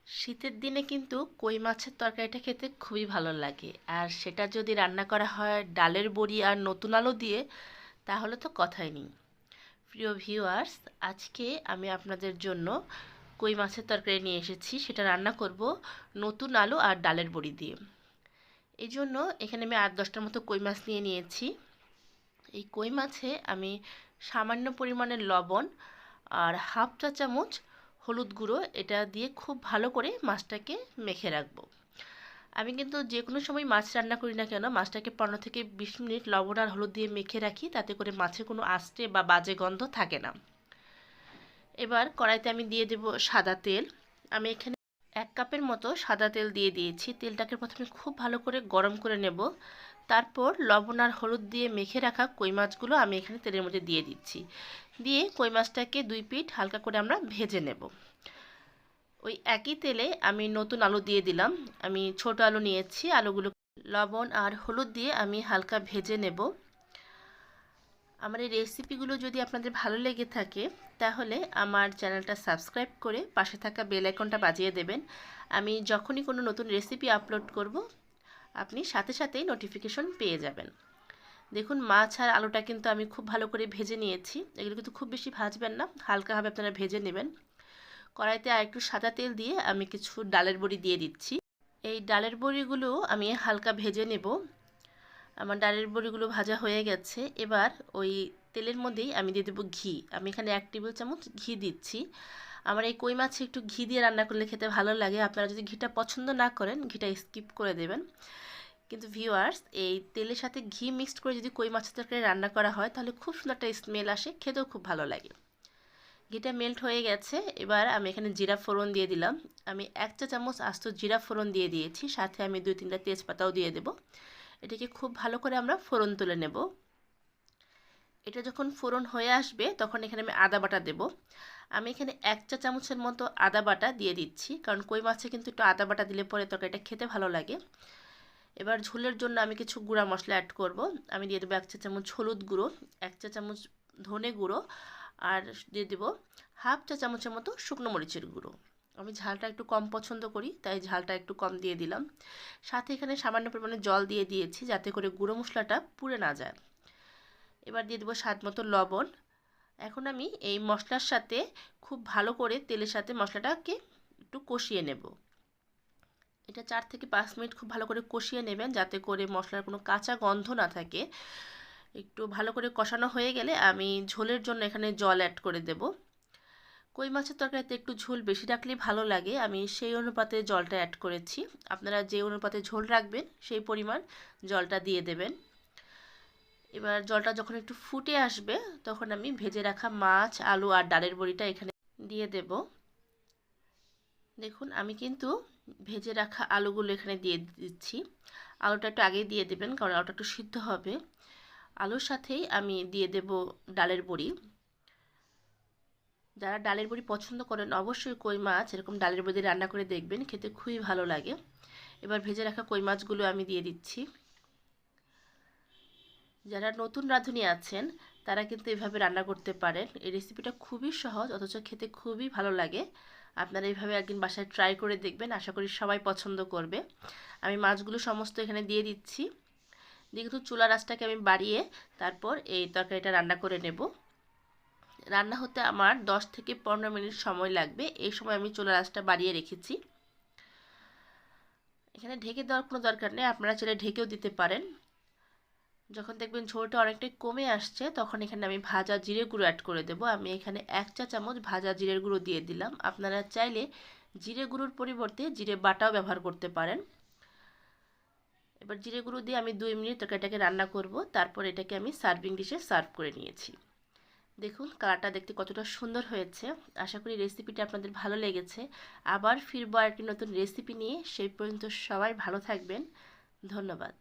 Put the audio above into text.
শীতের দিনে কিন্তু কই মাছের তরকারিটা খেতে খুবই ভালো লাগে, আর সেটা যদি রান্না করা হয় ডালের বড়ি আর নতুন আলু দিয়ে, তাহলে তো কথাই নেই। প্রিয় ভিউয়ার্স, আজকে আমি আপনাদের জন্য কই মাছের তরকারি নিয়ে এসেছি। সেটা রান্না করব নতুন আলু আর ডালের বড়ি দিয়ে। এই জন্য এখানে আমি 8-10টার মতো কই মাছ নিয়ে নিয়েছি। এই কই মাছে আমি সামান্য পরিমাণের লবণ আর হাফ চা চামচ হলুদ গুঁড়ো এটা দিয়ে খুব ভালো করে মাছটাকে মেখে রাখবো। আমি কিন্তু যে কোনো সময় মাছ রান্না করি না কেন, মাছটাকে 15 থেকে 20 মিনিট লবণ আর হলুদ দিয়ে মেখে রাখি, তাতে করে মাছের কোনো আঁচড়ে বা বাজে গন্ধ থাকে না। এবার কড়াইতে আমি দিয়ে দেব সাদা তেল। আমি এখানে 1 কাপের মতো সাদা তেল দিয়ে দিয়েছি। তেলটাকে প্রথমে খুব ভালো করে গরম করে নেব। তারপর লবণ আর হলুদ দিয়ে মেখে রাখা কই মাছগুলো আমি এখানে তেলের মধ্যে দিয়ে দিচ্ছি। দিয়ে কই মাছটাকে 2 পিঠ হালকা করে আমরা ভেজে নেব। ওই একই তেলে আমি নতুন আলু দিয়ে দিলাম। আমি ছোট আলু নিয়েছি, আলুগুলো লবণ আর হলুদ দিয়ে আমি হালকা ভেজে নেব। আমার এই রেসিপিগুলো যদি আপনাদের ভালো লেগে থাকে, তাহলে আমার চ্যানেলটা সাবস্ক্রাইব করে পাশে থাকা বেল আইকনটা বাজিয়ে দেবেন। আমি যখনই কোনো নতুন রেসিপি আপলোড করব, আপনি সাথে সাথেই নোটিফিকেশন পেয়ে যাবেন। দেখুন, মাছ আর আলুটা কিন্তু আমি খুব ভালো করে ভেজে নিয়েছি। এগুলো কিন্তু খুব বেশি ভাজবেন না, হালকাভাবে আপনারা ভেজে নেবেন। কড়াইতে আর একটু সাদা তেল দিয়ে আমি কিছু ডালের বড়ি দিয়ে দিচ্ছি। এই ডালের বড়িগুলো আমি হালকা ভেজে নেব। আমার ডালের বড়িগুলো ভাজা হয়ে গেছে। এবার ওই তেলের মধ্যেই আমি দিয়ে দেবো ঘি। আমি এখানে 1 টেবিল চামচ ঘি দিচ্ছি। আমার এই কই মাছে একটু ঘি দিয়ে রান্না করলে খেতে ভালো লাগে। আপনারা যদি ঘিটা পছন্দ না করেন, ঘিটা স্কিপ করে দেবেন। কিন্তু ভিউয়ার্স, এই তেলের সাথে ঘি মিক্সড করে যদি কই মাছের তরকারি রান্না করা হয়, তাহলে খুব সুন্দর একটা স্মেল আসে, খেতেও খুব ভালো লাগে। ঘিটা মেল্ট হয়ে গেছে। এবার আমি এখানে জিরা ফোড়ন দিয়ে দিলাম। আমি 1 চা চামচ আস্ত জিরা ফোড়ন দিয়ে দিয়েছি, সাথে আমি 2-3টা তেজপাতাও দিয়ে দেব। এটাকে খুব ভালো করে আমরা ফোড়ন তুলে নেব। এটা যখন ফোড়ন হয়ে আসবে, তখন এখানে আমি আদা বাটা দেব। আমি এখানে 1 চা চামচের মতো আদা বাটা দিয়ে দিচ্ছি, কারণ কই মাছে কিন্তু একটু আদা বাটা দিলে পরে তরকারিটা খেতে ভালো লাগে। এবার ঝোলের জন্য আমি কিছু গুঁড়া মশলা অ্যাড করব। আমি দিয়ে দেবো 1 চা চামচ হলুদ গুঁড়ো, 1 চা চামচ ধনে গুঁড়ো, আর দিয়ে দেবো হাফ চা চামচের মতো শুকনো মরিচের গুঁড়ো। আমি ঝালটা একটু কম পছন্দ করি, তাই ঝালটা একটু কম দিয়ে দিলাম। সাথে এখানে সামান্য পরিমাণে জল দিয়ে দিয়েছি, যাতে করে গুঁড়ো মশলাটা পুড়ে না যায়। এবার দিয়ে দেবো স্বাদ মতো লবণ। এখন আমি এই মশলার সাথে খুব ভালো করে তেলের সাথে মশলাটাকে একটু কষিয়ে নেব। এটা 4 থেকে 5 মিনিট খুব ভালো করে কষিয়ে নেবেন, যাতে করে মশলার কোনো কাঁচা গন্ধ না থাকে। একটু ভালো করে কষানো হয়ে গেলে আমি ঝোলের জন্য এখানে জল অ্যাড করে দেব। কই মাছের তরকারিতে একটু ঝোল বেশি রাখলেই ভালো লাগে, আমি সেই অনুপাতে জলটা অ্যাড করেছি। আপনারা যে অনুপাতে ঝোল রাখবেন, সেই পরিমাণ জলটা দিয়ে দেবেন। এবার জলটা যখন একটু ফুটে আসবে, তখন আমি ভেজে রাখা মাছ, আলু আর ডালের বড়িটা এখানে দিয়ে দেব। দেখুন, আমি কিন্তু ভেজে রাখা আলুগুলো এখানে দিয়ে দিচ্ছি। আলুটা একটু আগেই দিয়ে দেবেন, কারণ আলুটা একটু সিদ্ধ হবে। আলুর সাথেই আমি দিয়ে দেব ডালের বড়ি। যারা ডালের বড়ি পছন্দ করেন, অবশ্যই কই মাছ এরকম ডালের বড়ি রান্না করে দেখবেন, খেতে খুবই ভালো লাগে। এবার ভেজে রাখা কই মাছগুলো আমি দিয়ে দিচ্ছি। যারা নতুন রাঁধুনি আছেন, তারা কিন্তু এভাবে রান্না করতে পারেন। এই রেসিপিটা খুবই সহজ, অথচ খেতে খুবই ভালো লাগে। আপনারা এইভাবে একদিন বাসায় ট্রাই করে দেখবেন, আশা করি সবাই পছন্দ করবে। আমি মাছগুলো সমস্ত এখানে দিয়ে দিচ্ছি। দিয়ে কিন্তু চুলার আঁচটাকে আমি বাড়িয়ে তারপর এই তরকারিটা রান্না করে নেব। রান্না হতে আমার 10 থেকে 15 মিনিট সময় লাগবে। এই সময় আমি চুলার আঁচটা বাড়িয়ে রেখেছি। এখানে ঢেকে দেওয়ার কোনো দরকার নেই, আপনারা চাইলে ঢেকেও দিতে পারেন। যখন দেখবেন ঝোলটা অনেকটাই কমে আসছে, তখন এখানে আমি ভাজা জিরে গুঁড়ো অ্যাড করে দেব। আমি এখানে 1 চা চামচ ভাজা জিরের গুঁড়ো দিয়ে দিলাম। আপনারা চাইলে জিরে গুঁড়োর পরিবর্তে জিরে বাটাও ব্যবহার করতে পারেন। এবার জিরে গুঁড়ো দিয়ে আমি 2 মিনিট তরকারিটাকে রান্না করব। তারপর এটাকে আমি সার্ভিং ডিশে সার্ভ করে নিয়েছি। দেখুন, কালারটা দেখতে কতটা সুন্দর হয়েছে। আশা করি রেসিপিটা আপনাদের ভালো লেগেছে। আবার ফিরবো আরেকটি নতুন রেসিপি নিয়ে। সেই পর্যন্ত সবাই ভালো থাকবেন। ধন্যবাদ।